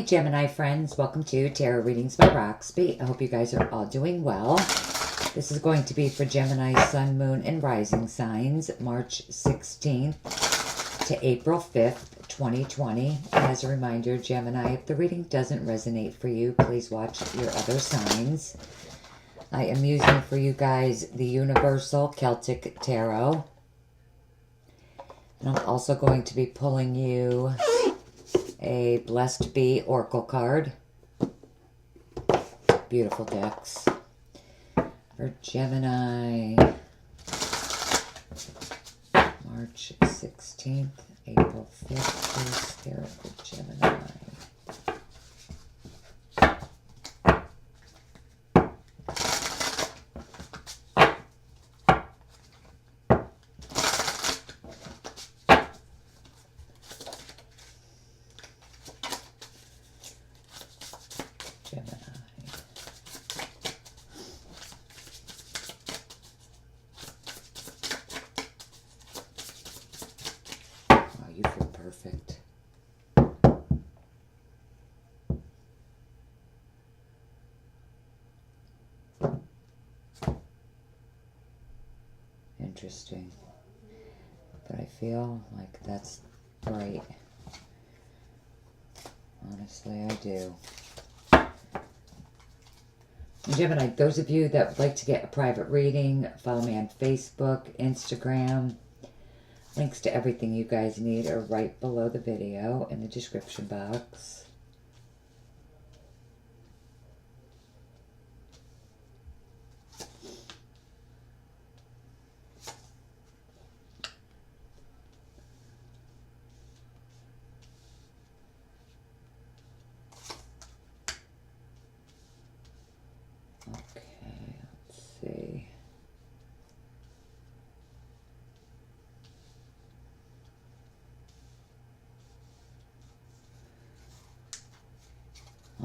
Gemini friends, welcome to Tarot Readings by Roxby. I hope you guys are all doing well. This is going to be for Gemini, Sun, Moon, and Rising signs, March 16th to April 5th, 2020. As a reminder, Gemini, if the reading doesn't resonate for you, please watch your other signs. I am using for you guys the Universal Celtic Tarot. And I'm also going to be pulling you a Blessed Bee Oracle card. Beautiful decks. For Gemini, March 16th, April 5th, please spirit for Gemini. You feel perfect. Interesting. But I feel like that's right. Honestly, I do. Gemini, those of you that would like to get a private reading, follow me on Facebook, Instagram. Links to everything you guys need are right below the video in the description box. Okay, let's see.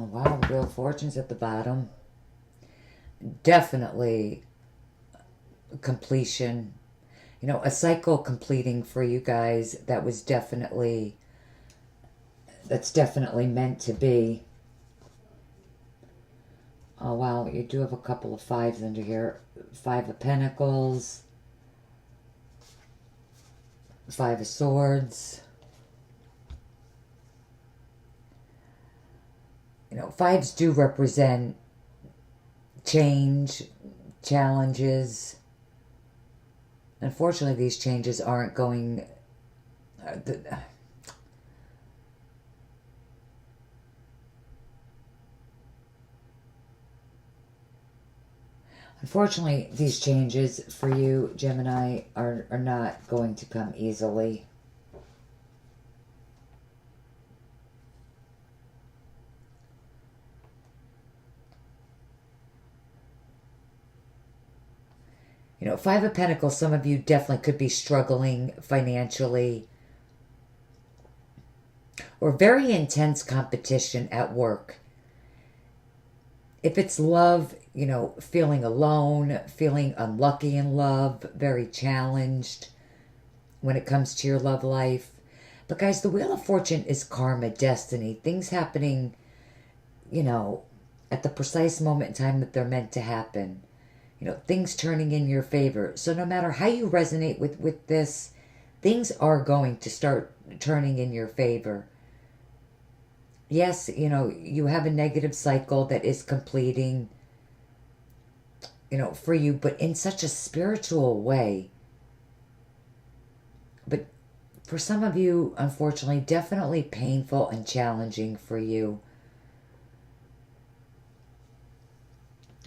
Oh wow, the Wheel of Fortune's at the bottom. Definitely completion. You know, a cycle completing for you guys that was definitely, that's definitely meant to be. Oh wow, you do have a couple of fives under here. Five of Pentacles. Five of Swords. You know, fives do represent change, challenges. Unfortunately, these changes aren't going... Unfortunately, these changes for you, Gemini, are not going to come easily. You know, Five of Pentacles, some of you definitely could be struggling financially. Or very intense competition at work. If it's love, you know, feeling alone, feeling unlucky in love, very challenged when it comes to your love life. But guys, the Wheel of Fortune is karma, destiny. Things happening, you know, at the precise moment in time that they're meant to happen. You know, things turning in your favor. So no matter how you resonate with this, things are going to start turning in your favor. Yes, you know, you have a negative cycle that is completing, you know, for you, but in such a spiritual way. But for some of you, unfortunately, definitely painful and challenging for you.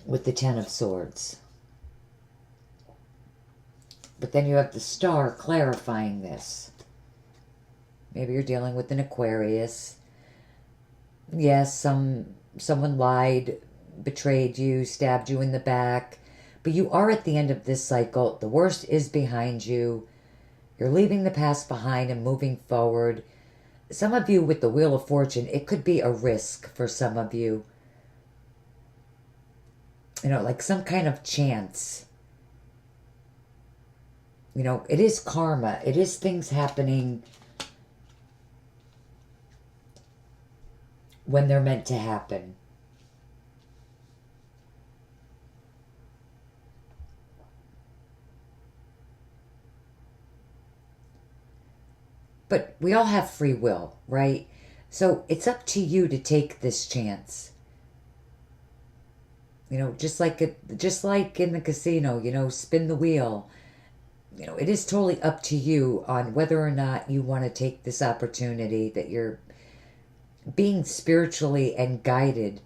With the Ten of Swords. But then you have the Star clarifying this. Maybe you're dealing with an Aquarius. Yes, someone lied, betrayed you, stabbed you in the back. But you are at the end of this cycle. The worst is behind you. You're leaving the past behind and moving forward. Some of you with the Wheel of Fortune, it could be a risk for some of you. You know, like some kind of chance. You know, it is karma. It is things happening when they're meant to happen. But we all have free will, right? So it's up to you to take this chance. You know, just like in the casino, you know, spin the wheel. You know, it is totally up to you on whether or not you want to take this opportunity that you're being spiritually and guided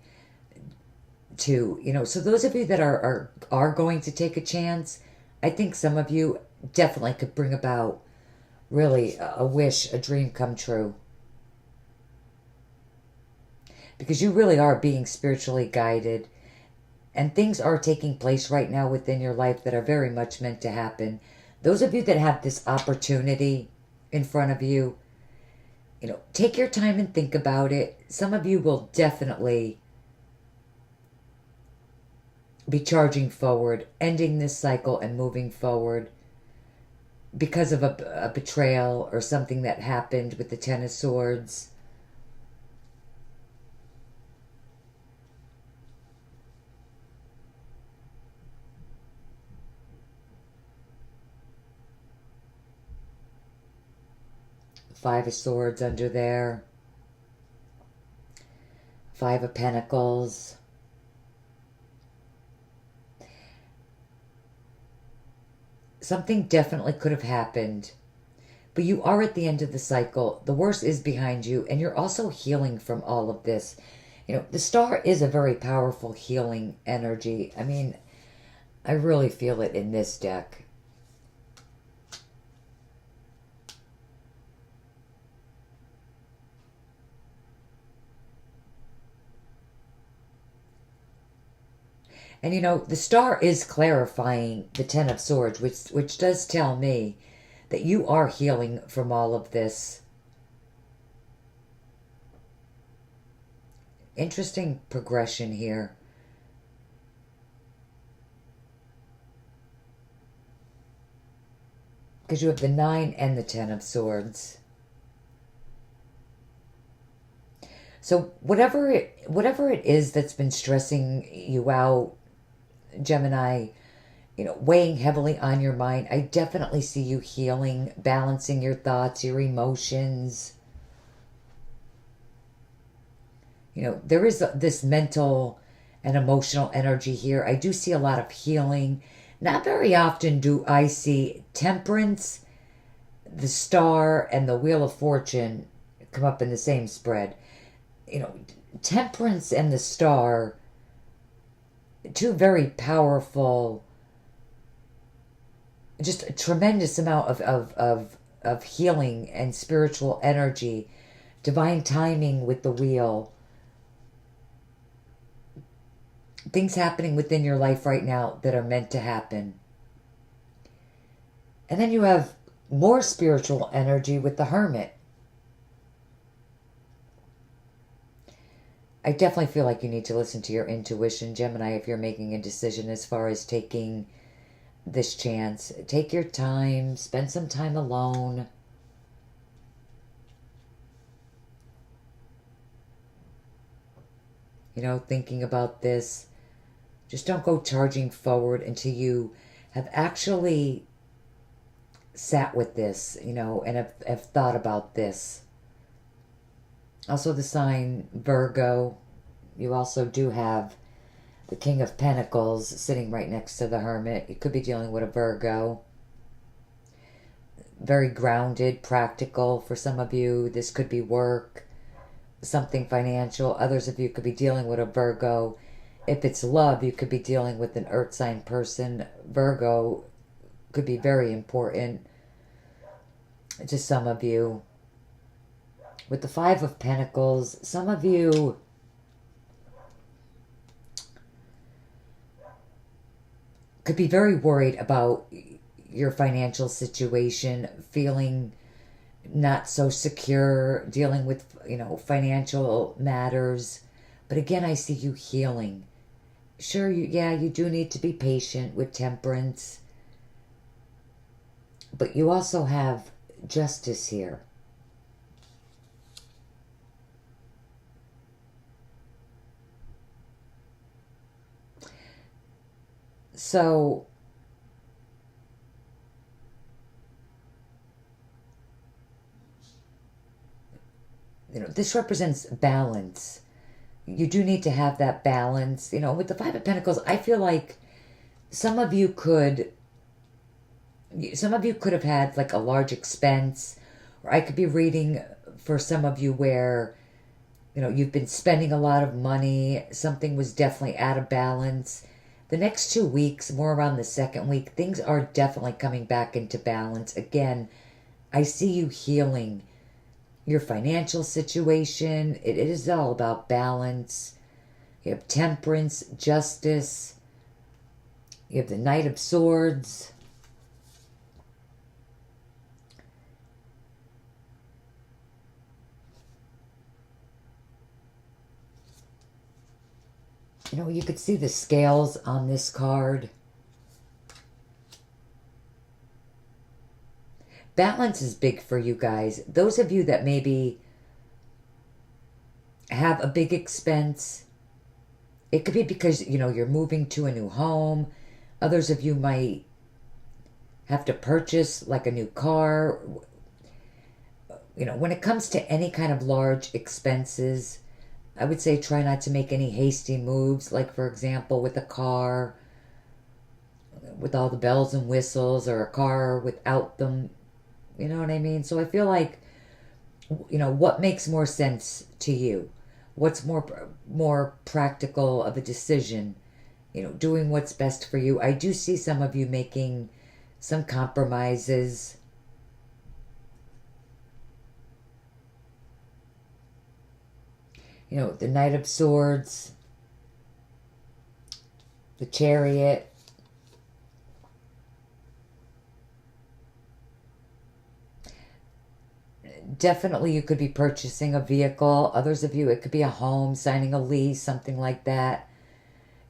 to, you know. So those of you that are going to take a chance, I think some of you definitely could bring about really a wish, a dream come true. Because you really are being spiritually guided, and things are taking place right now within your life that are very much meant to happen. Those of you that have this opportunity in front of you, you know, take your time and think about it. Some of you will definitely be charging forward, ending this cycle and moving forward because of a betrayal or something that happened with the Ten of Swords. Five of Swords under there. Five of Pentacles. Something definitely could have happened, but you are at the end of the cycle. The worst is behind you, and you're also healing from all of this. You know, the star is a very powerful healing energy. I mean, I really feel it in this deck. And you know, the star is clarifying the Ten of Swords, which does tell me that you are healing from all of this. Interesting progression here. Because you have the 9 and the 10 of Swords. So whatever it is that's been stressing you out, Gemini, you know, weighing heavily on your mind, I definitely see you healing, balancing your thoughts, your emotions. You know, there is this mental and emotional energy here. I do see a lot of healing. Not very often do I see Temperance, the Star, and the Wheel of Fortune come up in the same spread. You know, Temperance and the Star, two very powerful, just a tremendous amount of healing and spiritual energy, divine timing with the wheel. Things happening within your life right now that are meant to happen. And then you have more spiritual energy with the Hermit. I definitely feel like you need to listen to your intuition, Gemini, if you're making a decision as far as taking this chance. Take your time, spend some time alone. You know, thinking about this. Just don't go charging forward until you have actually sat with this, you know, and have thought about this. Also the sign Virgo. You also do have the King of Pentacles sitting right next to the Hermit. You could be dealing with a Virgo. Very grounded, practical for some of you. This could be work, something financial. Others of you could be dealing with a Virgo. If it's love, you could be dealing with an earth sign person. Virgo could be very important to some of you. With the Five of Pentacles, some of you could be very worried about your financial situation, feeling not so secure, dealing with, you know, financial matters. But again, I see you healing. Sure, you do need to be patient with Temperance. But you also have Justice here. So, this represents balance. You do need to have that balance. With the Five of Pentacles, I feel like some of you could have had like a large expense, or I could be reading for some of you where you've been spending a lot of money. Something was definitely out of balance. The next 2 weeks, more around the second week, things are definitely coming back into balance. Again, I see you healing your financial situation. It is all about balance. You have Temperance, Justice. You have the Knight of Swords. You could see the scales on this card. Balance is big for you guys. Those of you that maybe have a big expense, it could be because, you're moving to a new home. Others of you might have to purchase like a new car. When it comes to any kind of large expenses, I would say try not to make any hasty moves, like for example with a car with all the bells and whistles, or a car without them. You know what I mean? So I feel like, what makes more sense to you? What's more practical of a decision? Doing what's best for you. I do see some of you making some compromises. The Knight of Swords, the Chariot. Definitely you could be purchasing a vehicle. Others of you, it could be a home, signing a lease, something like that.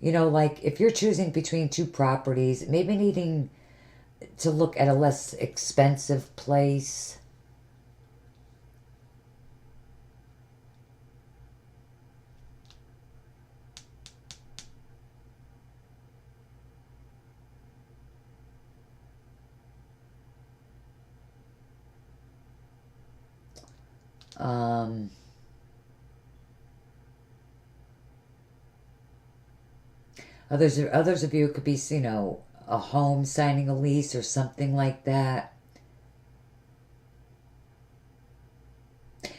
Like if you're choosing between two properties, maybe needing to look at a less expensive place. Others of you, it could be, a home, signing a lease or something like that.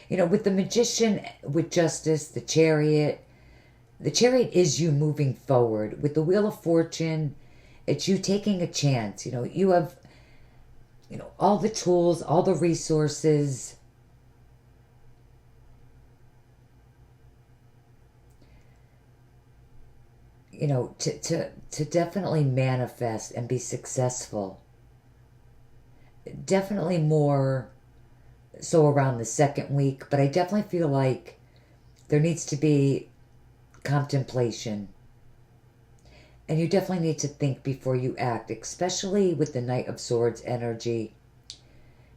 With the Magician, with Justice, the Chariot is you moving forward. With the Wheel of Fortune, it's you taking a chance. You have, all the tools, all the resources. To definitely manifest and be successful. Definitely more so around the second week, but I definitely feel like there needs to be contemplation. And you definitely need to think before you act, especially with the Knight of Swords energy.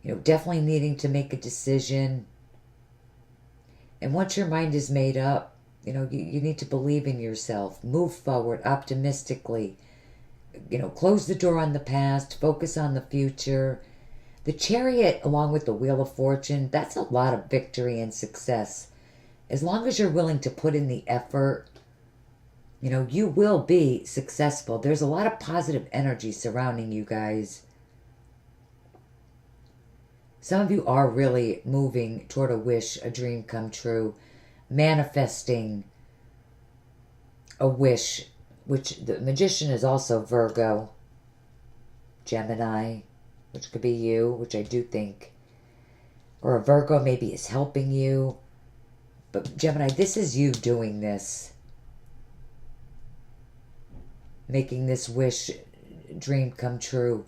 Definitely needing to make a decision. And once your mind is made up, you need to believe in yourself. Move forward optimistically. Close the door on the past. Focus on the future. The Chariot, along with the Wheel of Fortune, that's a lot of victory and success. As long as you're willing to put in the effort, you will be successful. There's a lot of positive energy surrounding you guys. Some of you are really moving toward a wish, a dream come true. Manifesting a wish, which the Magician is also Virgo, Gemini, which could be you, which I do think, or a Virgo maybe is helping you. But Gemini, this is you doing this, making this wish, dream come true.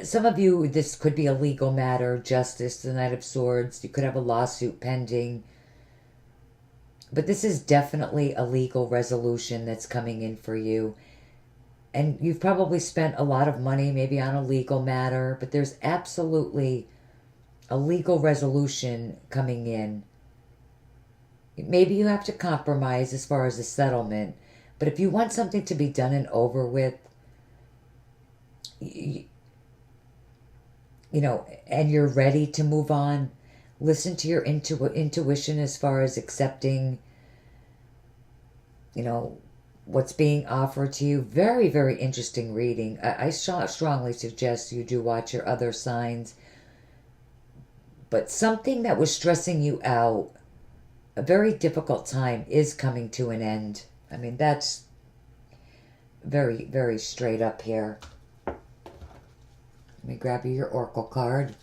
Some of you, this could be a legal matter. Justice, the Knight of Swords. You could have a lawsuit pending. But this is definitely a legal resolution that's coming in for you. And you've probably spent a lot of money maybe on a legal matter, but there's absolutely a legal resolution coming in. Maybe you have to compromise as far as a settlement, But if you want something to be done and over with, you know, and you're ready to move on, listen to your intuition as far as accepting, you know, what's being offered to you. Very, very interesting reading. I strongly suggest you do watch your other signs. But something that was stressing you out, a very difficult time, is coming to an end. I mean, that's very, very straight up here. Let me grab you your Oracle card.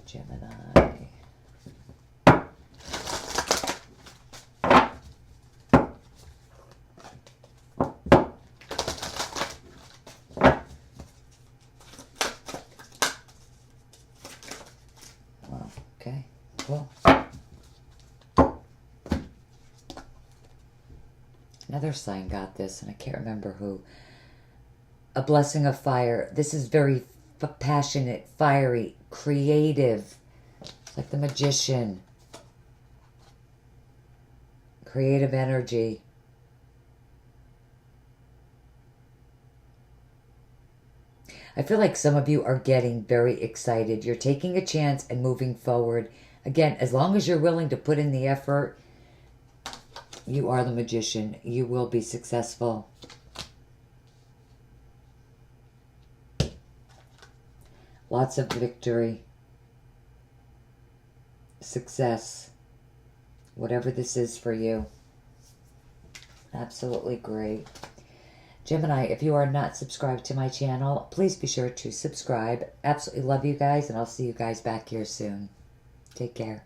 Gemini. Well, okay, cool. Another sign got this, and I can't remember who. A blessing of fire. This is very passionate, fiery, creative. It's like the magician. Creative energy. I feel like some of you are getting very excited. You're taking a chance and moving forward. Again, as long as you're willing to put in the effort, you are the magician. You will be successful. Lots of victory. Success. Whatever this is for you. Absolutely great. Gemini, if you are not subscribed to my channel, please be sure to subscribe. Absolutely love you guys, and I'll see you guys back here soon. Take care.